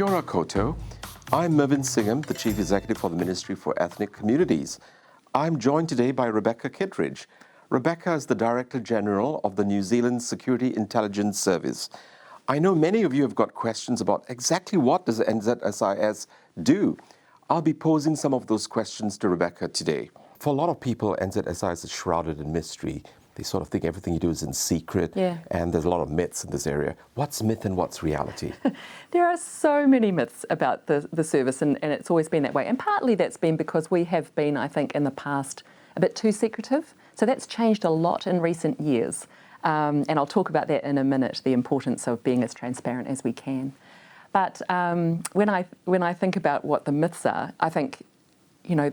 Kia ora koutou. I'm Mervin Singham, the Chief Executive for the Ministry for Ethnic Communities. I'm joined today by Rebecca Kitteridge. Rebecca is the Director General of the New Zealand Security Intelligence Service. I know many of you have got questions about exactly what does NZSIS do. I'll be posing some of those questions to Rebecca today. For a lot of people, NZSIS is shrouded in mystery. They sort of think everything you do is in secret, and there's a lot of myths in this area. What's myth and what's reality? There are so many myths about the service, and it's always been that way. And partly that's been because we have been, I think, in the past a bit too secretive. So that's changed a lot in recent years. And I'll talk about that in a minute, the importance of being as transparent as we can. But when I think about what the myths are, I think, you know,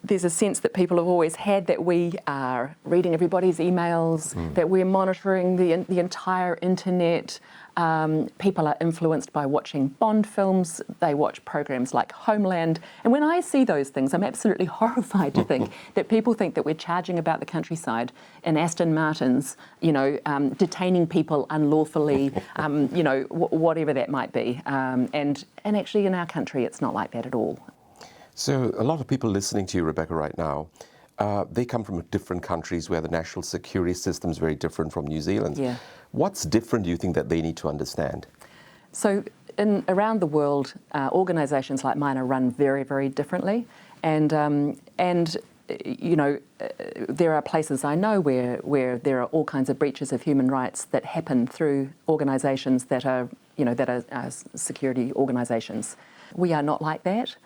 there's a sense that people have always had that we are reading everybody's emails, that we're monitoring the entire internet. People are influenced by watching Bond films. They watch programs like Homeland. And when I see those things, I'm absolutely horrified to think that people think that we're charging about the countryside in Aston Martins, you know, detaining people unlawfully, you know, whatever that might be. And actually in our country, it's not like that at all. So a lot of people listening to you, Rebecca, right now, they come from different countries where the national security system is very different from New Zealand. Yeah. What's different, do you think, that they need to understand? So around the world, organisations like mine are run very, very differently. And you know, there are places I know where there are all kinds of breaches of human rights that happen through organisations that are, you know, that are security organisations. We are not like that.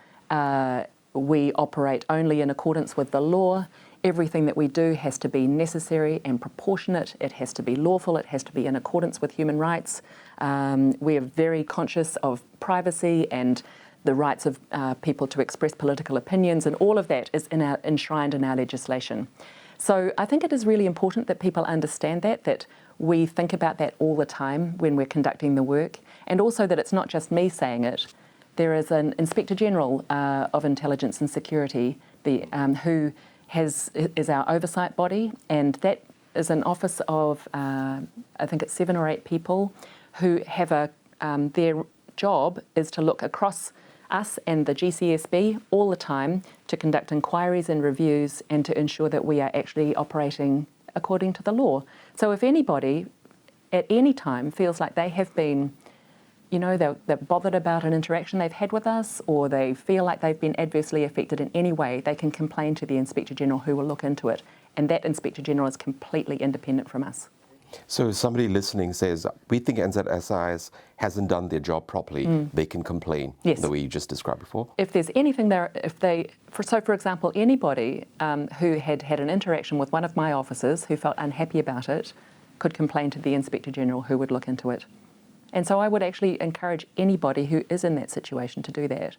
We operate only in accordance with the law. Everything that we do has to be necessary and proportionate. It has to be lawful. It has to be in accordance with human rights. We are very conscious of privacy and the rights of people to express political opinions, and all of that is enshrined in our legislation. So I think it is really important that people understand that we think about that all the time when we're conducting the work, and also that it's not just me saying it. There is an Inspector General of Intelligence and Security who is our oversight body, and that is an office of, I think it's 7 or 8 people who have their job is to look across us and the GCSB all the time to conduct inquiries and reviews and to ensure that we are actually operating according to the law. So if anybody at any time feels like they have been, you know, they're bothered about an interaction they've had with us, or they feel like they've been adversely affected in any way, they can complain to the Inspector General, who will look into it. And that Inspector General is completely independent from us. So if somebody listening says, we think NZSIS hasn't done their job properly, they can complain, the way you just described before? If there's anything there, for example, anybody who had an interaction with one of my officers who felt unhappy about it could complain to the Inspector General, who would look into it. And so I would actually encourage anybody who is in that situation to do that.